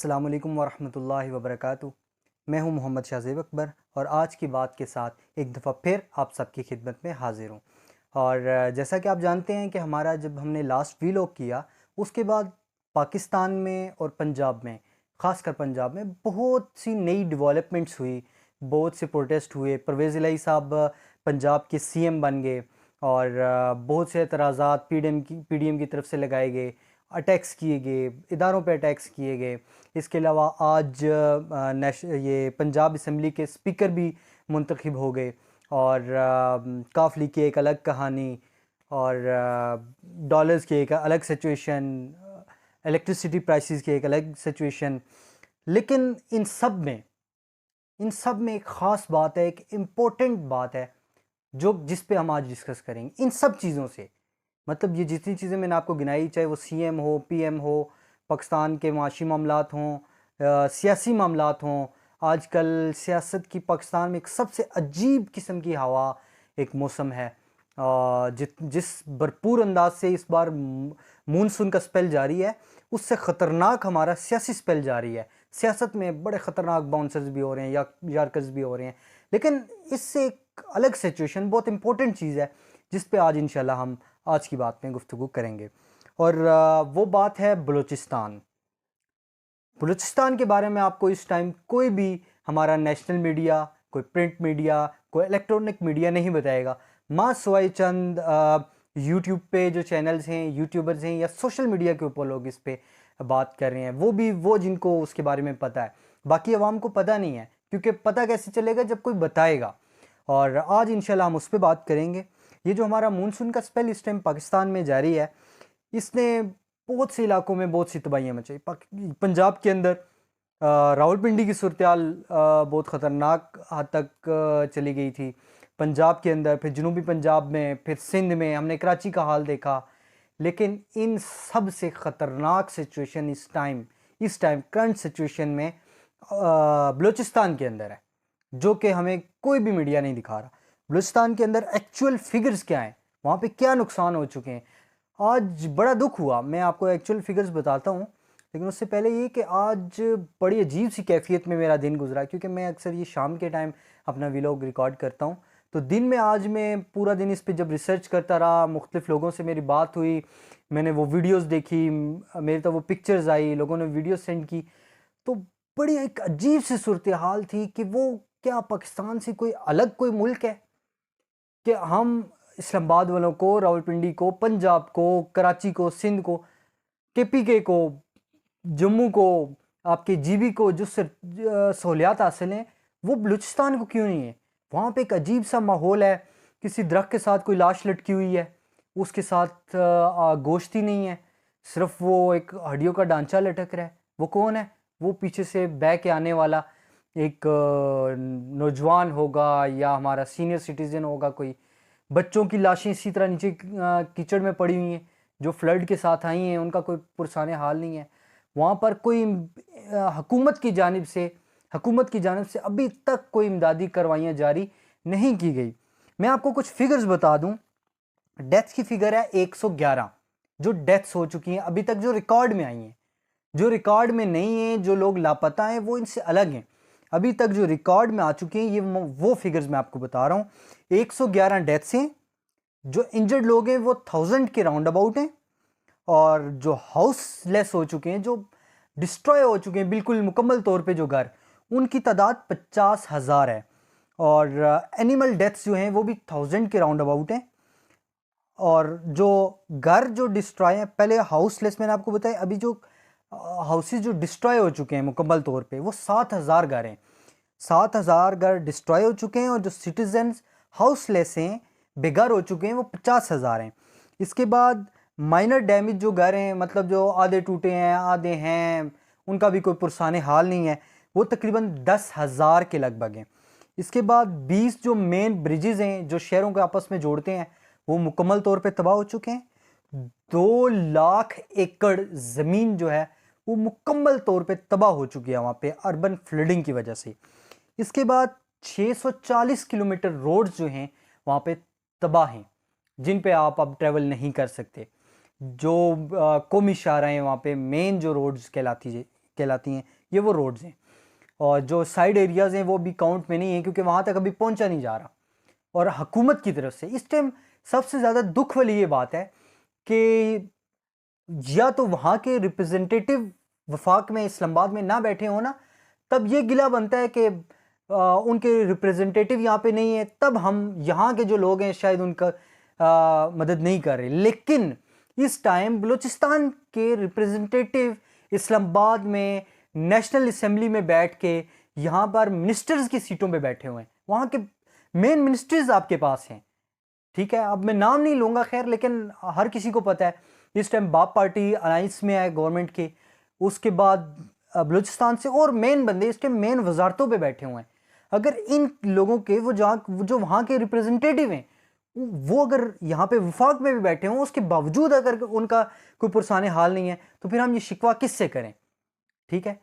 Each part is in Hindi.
अस्सलामुअलैकुम वरहमतुल्लाहि वबरकातुहू। मैं हूं मोहम्मद शाहज़ेब अकबर और आज की बात के साथ एक दफ़ा फिर आप सबकी खिदमत में हाज़िर हूं। और जैसा कि आप जानते हैं कि हमारा जब हमने लास्ट वीलॉग किया उसके बाद पाकिस्तान में और पंजाब में, ख़ासकर पंजाब में बहुत सी नई डेवलपमेंट्स हुई, बहुत से प्रोटेस्ट हुए। परवेज़ इलाही साहब पंजाब के सीएम बन गए और बहुत से एतराज़ात पीडीएम की तरफ से लगाए गए, अटैक्स किए गए, इदारों पे अटैक्स किए गए। इसके अलावा आज ये पंजाब असम्बली के स्पीकर भी मुंतखब हो गए और काफ लीग की एक अलग कहानी और डॉलर्स की एक अलग सिचुएशन, इलेक्ट्रिसिटी प्राइसेस की एक अलग सिचुएशन। लेकिन इन सब में एक ख़ास बात है, एक इम्पोर्टेंट बात है जो जिस पे हम आज डिस्कस करेंगे। इन सब चीज़ों से मतलब ये जितनी चीज़ें मैंने आपको गिनाई, चाहे वो सीएम हो, पीएम हो, पाकिस्तान के माशी मामलात हों, सियासी मामलात हों, आजकल सियासत की पाकिस्तान में एक सबसे अजीब किस्म की हवा, एक मौसम है जिस भरपूर अंदाज से इस बार मानसून का स्पेल जारी है, उससे ख़तरनाक हमारा सियासी स्पेल जारी है। सियासत में बड़े ख़तरनाक बाउंसर्स भी हो रहे हैं या यार्कर्स भी हो रहे हैं। लेकिन इससे एक अलग सिचुएशन, बहुत इंपॉर्टेंट चीज़ है जिस पे आज इंशाल्लाह हम आज की बात में गुफ्तगू करेंगे और वो बात है बलूचिस्तान। बलूचिस्तान के बारे में आपको इस टाइम कोई भी हमारा नेशनल मीडिया, कोई प्रिंट मीडिया, कोई इलेक्ट्रॉनिक मीडिया नहीं बताएगा। माँ सवाई चंद यूट्यूब पे जो चैनल्स हैं, यूट्यूबर्स हैं या सोशल मीडिया के ऊपर लोग इस पे बात कर रहे हैं, वो भी वो जिनको उसके बारे में पता है। बाकी अवाम को पता नहीं है, क्योंकि पता कैसे चलेगा जब कोई बताएगा। और आज इंशाल्लाह हम उस पर बात करेंगे। ये जो हमारा मानसून का स्पेल इस टाइम पाकिस्तान में जारी है, इसने बहुत से इलाकों में बहुत सी तबाहियाँ मचाई। पंजाब के अंदर रावलपिंडी की सूरत-ए-हाल बहुत ख़तरनाक हद तक चली गई थी। पंजाब के अंदर, फिर जनूबी पंजाब में, फिर सिंध में हमने कराची का हाल देखा। लेकिन इन सब से ख़तरनाक सिचुएशन इस टाइम करंट सिचुएशन में बलूचिस्तान के अंदर है, जो कि हमें कोई भी मीडिया नहीं दिखा रहा। बलूचिस्तान के अंदर एक्चुअल फिगर्स क्या हैं, वहाँ पे क्या नुकसान हो चुके हैं। आज बड़ा दुख हुआ, मैं आपको एक्चुअल फिगर्स बताता हूँ, लेकिन उससे पहले ये कि आज बड़ी अजीब सी कैफियत में मेरा दिन गुजरा, क्योंकि मैं अक्सर ये शाम के टाइम अपना व्लॉग रिकॉर्ड करता हूँ। तो दिन में आज मैं पूरा दिन इस पे जब रिसर्च करता रहा, मुख्तलिफ लोगों से मेरी बात हुई, मैंने वो वीडियोस देखी, मेरे तो वो पिक्चर्स आई, लोगों ने वीडियो सेंड की, तो बड़ी एक अजीब सी सूरत हाल थी कि वो क्या पाकिस्तान से कोई अलग कोई मुल्क है कि हम इस्लामाबाद वालों को, रावलपिंडी को, पंजाब को, कराची को, सिंध को, केपीके को, जम्मू को, आपके जीबी को जो सहूलियात हासिल हैं, वो बलूचिस्तान को क्यों नहीं है। वहाँ पे एक अजीब सा माहौल है, किसी दरख्त के साथ कोई लाश लटकी हुई है, उसके साथ गोश्त ही नहीं है, सिर्फ वो एक हड्डियों का ढांचा लटक रहा है। वो कौन है? वो पीछे से बह के आने वाला एक नौजवान होगा या हमारा सीनियर सिटीजन होगा कोई। बच्चों की लाशें इसी तरह नीचे कीचड़ में पड़ी हुई हैं, जो फ्लड के साथ आई हैं, उनका कोई पुरसाने हाल नहीं है। वहाँ पर कोई हुकूमत की जानिब से अभी तक कोई इमदादी कार्रवाइयाँ जारी नहीं की गई। मैं आपको कुछ फिगर्स बता दूं। डेथ की फिगर है 111 जो डेथ्स हो चुकी हैं अभी तक, जो रिकॉर्ड में आई हैं। जो रिकॉर्ड में नहीं है, जो लोग लापता हैं, वो इनसे अलग हैं। अभी तक जो रिकॉर्ड में आ चुके हैं, ये वो फिगर्स मैं आपको बता रहा हूँ। 111 डेथ्स हैं। जो इंजर्ड लोग हैं वो 1000 के राउंड अबाउट हैं। और जो हाउसलेस हो चुके हैं, जो डिस्ट्रॉय हो चुके हैं बिल्कुल मुकम्मल तौर पे जो घर, उनकी तादाद 50,000 है। और एनिमल डेथ्स जो हैं वो भी 1000 के राउंड अबाउट हैं। और जो घर जो डिस्ट्रॉय है, पहले हाउसलेस मैंने आपको बताया, अभी जो हाउसेस जो डिस्ट्रॉय हो चुके हैं मुकम्मल तौर पे, वो 7000 घर हैं। 7000 घर डिस्ट्रॉय हो चुके हैं और जो सिटीजन हाउसलेस हैं, बेघर हो चुके हैं, वो 50,000 हैं। इसके बाद माइनर डैमेज जो घर हैं, मतलब जो आधे टूटे हैं, आधे हैं, उनका भी कोई पुरसाने हाल नहीं है, वो तकरीबन 10,000 के लगभग हैं। इसके बाद 20 जो मेन ब्रिजेज़ हैं जो शहरों को आपस में जोड़ते हैं, वो मुकम्मल तौर पे तबाह हो चुके हैं। 2 लाख एकड़ ज़मीन जो है वो मुकम्मल तौर पे तबाह हो चुकी है वहाँ पे अर्बन फ्लडिंग की वजह से। इसके बाद 640 किलोमीटर रोड्स जो हैं वहाँ पे तबाह हैं, जिन पे आप अब ट्रैवल नहीं कर सकते। जो कौमी शाहराहें वहाँ पे मेन जो रोड्स कहलाती हैं, ये वो रोड्स हैं, और जो साइड एरियाज़ हैं वो भी काउंट में नहीं है क्योंकि वहाँ तक अभी पहुँचा नहीं जा रहा। और हुकूमत की तरफ से इस टाइम सबसे ज़्यादा दुख वाली ये बात है कि या तो वहाँ के रिप्रेजेंटेटिव वफाक में इस्लामाबाद में ना बैठे हो ना, तब ये गिला बनता है कि उनके रिप्रेजेंटेटिव यहाँ पे नहीं है, तब हम यहाँ के जो लोग हैं शायद उनका मदद नहीं कर रहे। लेकिन इस टाइम बलूचिस्तान के रिप्रेजेंटेटिव इस्लामाबाद में नेशनल असेंबली में बैठ के यहाँ पर मिनिस्टर्स की सीटों पे बैठे हुए हैं, वहाँ के मेन मिनिस्टर्स आपके पास हैं। ठीक है, अब मैं नाम नहीं लूँगा खैर, लेकिन हर किसी को पता है इस टाइम बाप पार्टी अलाइंस में है गवर्नमेंट के। उसके बाद बलूचिस्तान से और मेन बंदे इस टाइम मेन वजारतों पे बैठे हुए हैं। अगर इन लोगों के वो जो वहाँ के रिप्रेजेंटेटिव हैं वो अगर यहाँ पे वफाक में भी बैठे हों, उसके बावजूद अगर उनका कोई पुरसाने हाल नहीं है, तो फिर हम ये शिकवा किससे करें? ठीक है,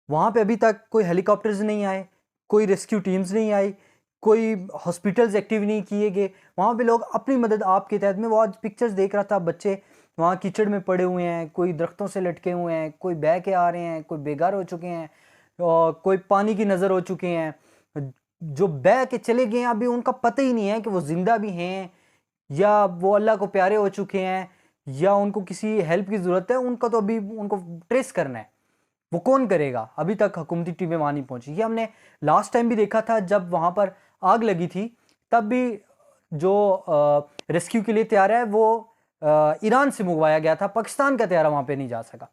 वहाँ पे अभी तक कोई हेलीकॉप्टर्स नहीं आए, कोई रेस्क्यू टीम्स नहीं आई, कोई हॉस्पिटल्स एक्टिव नहीं किए गए। वहाँ पे लोग अपनी मदद आपके तहत में, वो आज पिक्चर्स देख रहा था, बच्चे वहाँ कीचड़ में पड़े हुए हैं, कोई दरख्तों से लटके हुए हैं, कोई बह के आ रहे हैं, कोई बेघर हो चुके हैं, और कोई पानी की नज़र हो चुके हैं, जो बह के चले गए हैं अभी उनका पता ही नहीं है कि वो ज़िंदा भी हैं या वो अल्लाह को प्यारे हो चुके हैं या उनको किसी हेल्प की ज़रूरत है। उनका तो अभी उनको ट्रेस करना है, वो कौन करेगा? अभी तक हुकूमती टीमें वहाँ नहीं पहुँची। ये हमने लास्ट टाइम भी देखा था जब वहाँ पर आग लगी थी, तब भी जो रेस्क्यू के लिए तैयार है वो ईरान से मंगवाया गया था, पाकिस्तान का तैयारा वहाँ पे नहीं जा सका।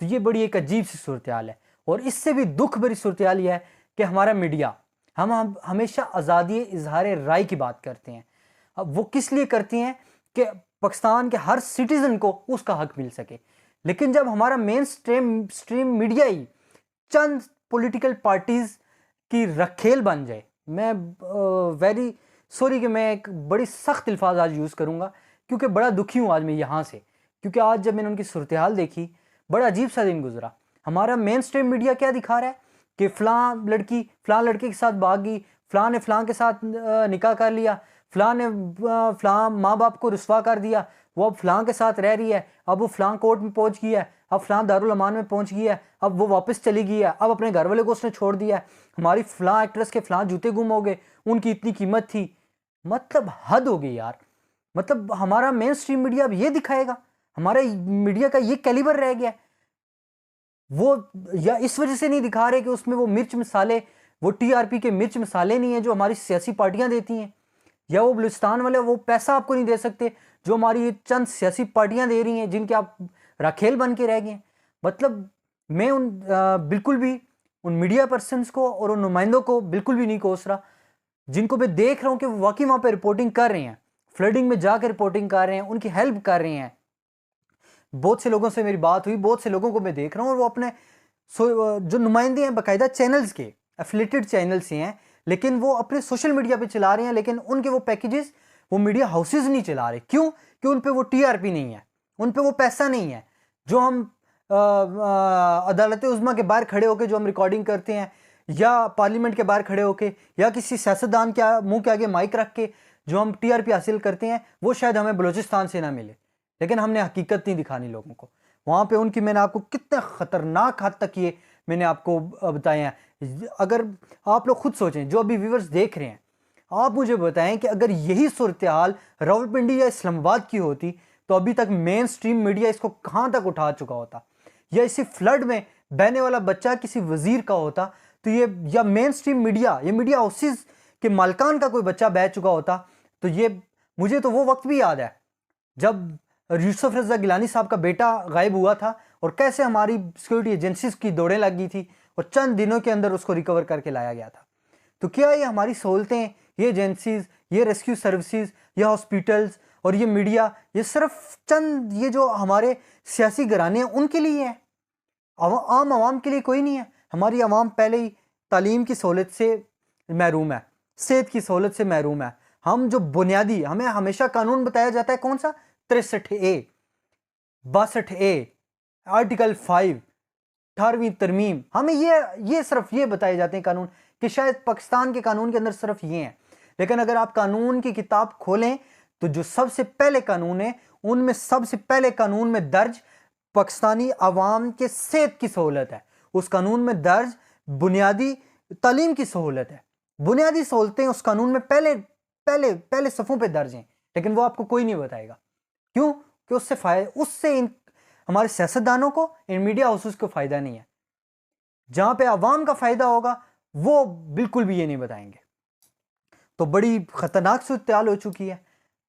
तो ये बड़ी एक अजीब सी सूरत हाल है। और इससे भी दुख भरी सूरत हाल यह है कि हमारा मीडिया, हम हमेशा आज़ादी इजहार राय की बात करते हैं। अब वो किस लिए करती हैं कि पाकिस्तान के हर सिटीज़न को उसका हक मिल सके। लेकिन जब हमारा मेन स्ट्रीम मीडिया ही चंद पॉलिटिकल पार्टीज़ की रखेल बन जाए, मैं वेरी सॉरी कि मैं एक बड़ी सख्त अल्फाज आज यूज़ करूँगा क्योंकि बड़ा दुखी हूँ आज मैं यहाँ से, क्योंकि आज जब मैंने उनकी सूरत हाल देखी बड़ा अजीब सा दिन गुजरा। हमारा मेन स्ट्रीम मीडिया क्या दिखा रहा है कि फ़लाँ लड़की फ़लाँ लड़के के साथ भाग गई, फ़लाँ ने फ़लाँ के साथ निकाह कर लिया, फ़लाँ ने फ़लाँ माँ बाप को रुस्वा कर दिया, वो अब फ़लाँ के साथ रह रही है, अब वो फ़लाँ कोर्ट में पहुँच गई है, अब फ़लाँ दारुल अमान में पहुँच गई है, अब वो वापस चली गई है, अब अपने घर वाले को उसने छोड़ दिया है, हमारी फ़लाँ एक्ट्रेस के फ़लाँ जूते गुम हो गए, उनकी इतनी कीमत थी। मतलब हद हो गई यार। मतलब हमारा मेन स्ट्रीम मीडिया अब ये दिखाएगा, हमारे मीडिया का ये कैलिबर रह गया। वो या इस वजह से नहीं दिखा रहे कि उसमें वो मिर्च मसाले, वो टीआरपी के मिर्च मसाले नहीं है जो हमारी सियासी पार्टियां देती हैं, या वो बलूचिस्तान वाले वो पैसा आपको नहीं दे सकते जो हमारी ये चंद सियासी पार्टियां दे रही हैं जिनके आप राखेल बन के रह गए हैं। मतलब मैं बिल्कुल भी उन मीडिया पर्सनस को और उन नुमाइंदों को बिल्कुल भी नहीं कोस रहा जिनको मैं देख रहा हूँ कि वो वाकई वहाँ पे रिपोर्टिंग कर रहे हैं, फ्लडिंग में जाकर रिपोर्टिंग कर रहे हैं, उनकी हेल्प कर रहे हैं। बहुत से लोगों से मेरी बात हुई, बहुत से लोगों को मैं देख रहा हूँ और वो अपने जो नुमाइंदे हैं बाकायदा चैनल्स के एफिलेटेड चैनल से हैं, लेकिन वो अपने सोशल मीडिया पे चला रहे हैं, लेकिन उनके वो पैकेजेस वो मीडिया हाउसेज नहीं चला रहे। क्यों? कि उन पे वो टीआरपी नहीं है, उन पे वो पैसा नहीं है जो हम अदालत उज़्मा के बाहर खड़े होकर जो हम रिकॉर्डिंग करते हैं, या पार्लियामेंट के बाहर खड़े होके, या किसी सियासतदान के मुंह के आगे माइक रख के जो हम टीआरपी हासिल करते हैं, वो शायद हमें बलूचिस्तान से ना मिले। लेकिन हमने हकीकत नहीं दिखानी लोगों को। वहाँ पे उनकी मैंने आपको कितने ख़तरनाक हद तक ये मैंने आपको बताए हैं। अगर आप लोग खुद सोचें, जो अभी व्यूवर्स देख रहे हैं, आप मुझे बताएं कि अगर यही सूरत हाल रावलपिंडी या इस्लामाबाद की होती तो अभी तक मेन स्ट्रीम मीडिया इसको कहाँ तक उठा चुका होता, या इसी फ्लड में बहने वाला बच्चा किसी वजीर का होता तो ये, या मेन स्ट्रीम मीडिया, ये मीडिया हाउसेस के मालकान का कोई बच्चा बह चुका होता तो ये, मुझे तो वो वक्त भी याद है जब यूसुफ रज़ा गिलानी साहब का बेटा गायब हुआ था और कैसे हमारी सिक्योरिटी एजेंसीज की दौड़ें लग गई थी और चंद दिनों के अंदर उसको रिकवर करके लाया गया था। तो क्या ये हमारी सहूलतें, ये एजेंसीज, ये रेस्क्यू सर्विसेज, ये हॉस्पिटल्स और ये मीडिया, ये सिर्फ चंद ये जो हमारे सियासी घराने हैं उनके लिए है? आम आवाम के लिए कोई नहीं है। हमारी आवाम पहले ही तालीम की सहूलत से महरूम है, सेहत की सहूलत से महरूम है। हम जो बुनियादी, हमें हमेशा कानून बताया जाता है कौन सा, 63A, 62A, आर्टिकल 5, 18वीं तरमीम, हमें ये सिर्फ ये बताए जाते हैं कानून कि शायद पाकिस्तान के कानून के अंदर सिर्फ ये हैं। लेकिन अगर आप कानून की किताब खोलें तो जो सबसे पहले कानून है उनमें सबसे पहले कानून में दर्ज पाकिस्तानी अवाम के सेहत की सहूलत है, उस कानून में दर्ज बुनियादी तालीम की सहूलत है, बुनियादी सहूलतें उस कानून में पहले पहले पहले सफ़ों पे दर्ज हैं, लेकिन वो आपको कोई नहीं बताएगा। क्यों? कि उससे इन हमारे सियासतदानों को, इन मीडिया हाउसेस को फ़ायदा नहीं है। जहाँ पे आवाम का फ़ायदा होगा वो बिल्कुल भी ये नहीं बताएंगे। तो बड़ी ख़तरनाक सूरत-ए-हाल हो चुकी है,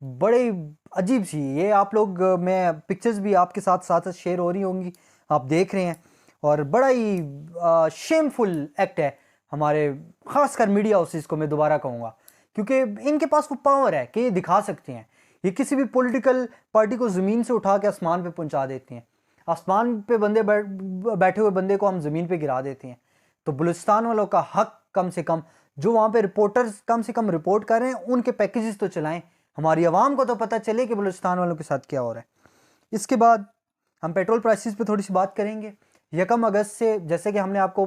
बड़ी अजीब सी। ये आप लोग, मैं पिक्चर्स भी आपके साथ साथ शेयर हो रही होंगी, आप देख रहे हैं, और बड़ा ही शेमफुल एक्ट है हमारे ख़ासकर मीडिया हाउसेस को, मैं दोबारा कहूँगा, क्योंकि इनके पास वो पावर है कि ये दिखा सकते हैं। ये किसी भी पॉलिटिकल पार्टी को ज़मीन से उठा के आसमान पे पहुंचा देते हैं। आसमान पे बैठे हुए बंदे को हम ज़मीन पे गिरा देते हैं। तो बलूचिस्तान वालों का हक, कम से कम जो वहाँ पे रिपोर्टर्स कम से कम रिपोर्ट कर रहे हैं, उनके पैकेजेस तो चलाएं, हमारी आवाम को तो पता चले कि बलूचिस्तान वालों के साथ क्या हो रहा है। इसके बाद हम पेट्रोल प्राइसेस पे थोड़ी सी बात करेंगे। 1 अगस्त से, जैसे कि हमने आपको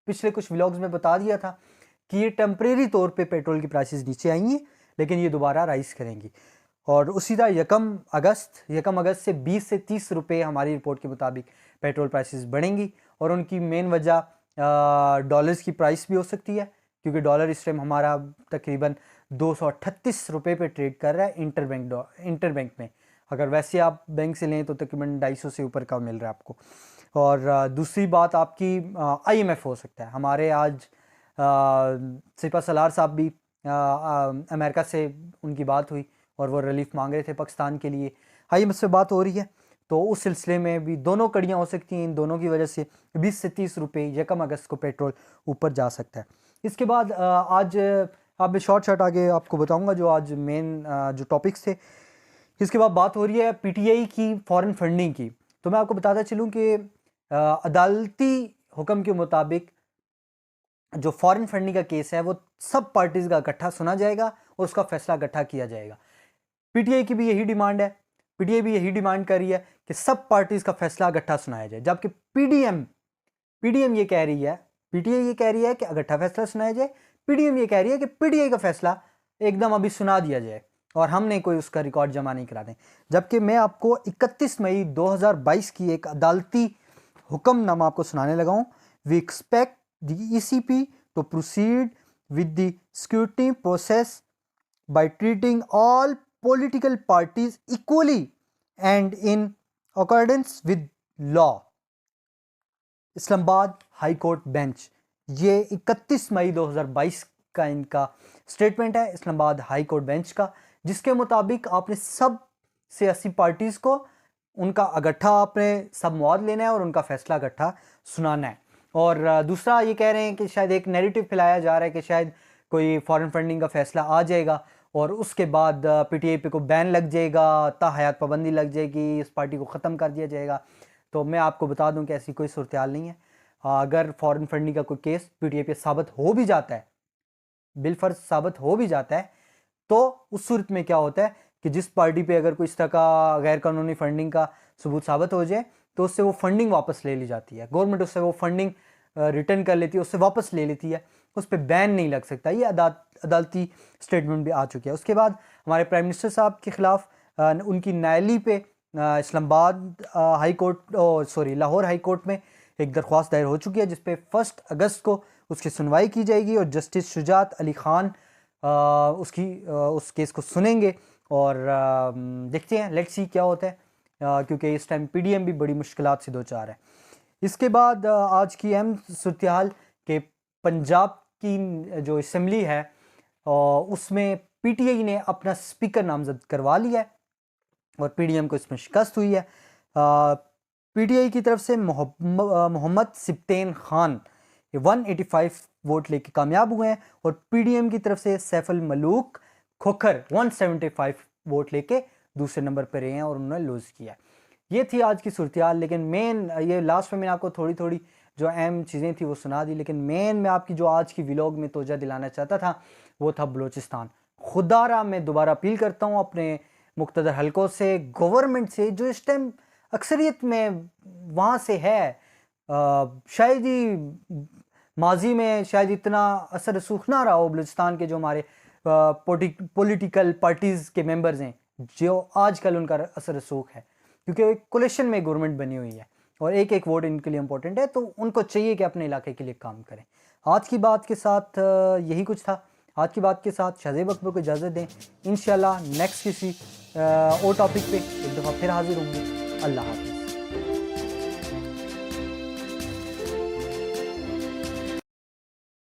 पिछले कुछ व्लॉग्स में बता दिया था कि ये टेम्परेरी तौर पे पेट्रोल की प्राइसेस नीचे आई हैं, लेकिन ये दोबारा राइज़ करेंगी। और उसी तरह 1 अगस्त से 20 से 30 रुपये हमारी रिपोर्ट के मुताबिक पेट्रोल प्राइसेस बढ़ेंगी, और उनकी मेन वजह डॉलर्स की प्राइस भी हो सकती है, क्योंकि डॉलर इस टाइम हमारा तकरीबन 238 रुपये पे ट्रेड कर रहा है इंटरबैंक में। अगर वैसे आप बैंक से लें तो तकरीबन 250 से ऊपर का मिल रहा है आपको। और दूसरी बात आपकी IMF हो सकता है। हमारे आज सिपा सलार साहब भी अमेरिका से उनकी बात हुई और वो रिलीफ मांग रहे थे पाकिस्तान के लिए। IMF से बात हो रही है, तो उस सिलसिले में भी दोनों कड़ियाँ हो सकती हैं। इन दोनों की वजह से 20 से 30 रुपये 1 अगस्त को पेट्रोल ऊपर जा सकता है। इसके बाद आज अब शॉर्ट आगे आपको बताऊंगा जो आज मेन जो टॉपिक्स थे। इसके बाद बात हो रही है PTI की फॉरेन फंडिंग की। तो मैं आपको बताता चलूँ कि अदालती हुक्म के मुताबिक जो फॉरेन फंडिंग का केस है वो सब पार्टीज़ का इकट्ठा सुना जाएगा और उसका फैसला इकट्ठा किया जाएगा। PTI की भी यही डिमांड है, PTI भी यही डिमांड कर रही है कि सब पार्टीज़ का फैसला इकट्ठा सुनाया जाए, जबकि PDM ये कह रही है, PTI ये कह रही है कि इकट्ठा फैसला सुनाया जाए, PDM ये कह रही है कि PTI का फैसला एकदम अभी सुना दिया जाए और हमने कोई उसका रिकॉर्ड जमा नहीं करा दें। जबकि मैं आपको 31 मई 2022 की एक अदालती हुक्मनामा आपको सुनाने लगा हूँ। We expect the ECP to proceed with the scrutiny process by treating all political parties equally and in accordance with law। Islamabad high court bench, ये 31 मई 2022 का इनका स्टेटमेंट है इस्लामाबाद हाई कोर्ट बेंच का, जिसके मुताबिक आपने सब सियासी पार्टीज़ को उनका इकट्ठा आपने सब मौद लेना है और उनका फैसला इकट्ठा सुनाना है। और दूसरा ये कह रहे हैं कि शायद एक नैरेटिव फैलाया जा रहा है कि शायद कोई फॉरेन फंडिंग का फैसला आ जाएगा और उसके बाद PTI पे को बैन लग जाएगा, ताहयात पाबंदी लग जाएगी, इस पार्टी को ख़त्म कर दिया जाएगा। तो मैं आपको बता दूं कि ऐसी कोई सूरत हाल नहीं है। अगर फॉरेन फंडिंग का कोई केस PTI पे साबित हो भी जाता है, बिलफर्ज साबित हो भी जाता है, तो उस सूरत में क्या होता है कि जिस पार्टी पे अगर कोई इस तरह का गैर कानूनी फंडिंग का सबूत साबित हो जाए तो उससे वो फंडिंग वापस ले ली जाती है, गवर्नमेंट उससे वो फंडिंग रिटर्न कर लेती है, उससे वापस ले लेती है, उस पर बैन नहीं लग सकता। ये अदालती स्टेटमेंट भी आ चुकी है। उसके बाद हमारे प्राइम मिनिस्टर साहब के ख़िलाफ़ उनकी नायली पे Islamabad high court Lahore high court में एक दरख्वास्त दायर हो चुकी है, जिस पे 1 अगस्त को उसकी सुनवाई की जाएगी और जस्टिस शुजात अली ख़ान उस केस को सुनेंगे और देखते हैं, लेट्स सी क्या होता है, क्योंकि इस टाइम PDM भी बड़ी मुश्किलात से दो चार है। इसके बाद आज की अहम सूरत हाल के पंजाब की जो असम्बली है उसमें PTI ने अपना स्पीकर नामजद करवा लिया है और PDM को इसमें शिकस्त हुई है। PTI की तरफ से मोहम्मद सिब्तैन खान 185 वोट लेके कामयाब हुए हैं और PDM की तरफ से सैफुल मलूक खोखर 175 वोट लेके दूसरे नंबर पर रहे हैं और उन्होंने लूज़ किया। ये थी आज की सूरत हाल, लेकिन मेन ये लास्ट में मैंने आपको थोड़ी थोड़ी जो अहम चीज़ें थी वो सुना दी, लेकिन मेन मैं आपकी जो आज की व्लॉग में तवज्जो दिलाना चाहता था वो था बलूचिस्तान। खुदारा मैं दोबारा अपील करता हूँ अपने मुख्तदर हलकों से, गवर्नमेंट से, जो इस टाइम अक्सरियत में वहाँ से है, शायद ही माजी में शायद इतना असर रसूख ना रहा हो बलूचिस्तान के जो हमारे पॉलिटिकल पार्टीज़ के मेंबर्स हैं, जो आजकल उनका असर रसूख है, क्योंकि एक कोलिशन में गवर्नमेंट बनी हुई है और एक एक वोट इनके लिए इम्पोर्टेंट है, तो उनको चाहिए कि अपने इलाके के लिए काम करें। आज की बात के साथ यही कुछ था। आज की बात के साथ शाहज़ेब अकबर को इजाज़त दें। इंशाल्लाह नेक्स्ट किसी और टॉपिक पे एक दफ़ा फिर हाज़िर होंगे। अल्लाह हाफ़िज़।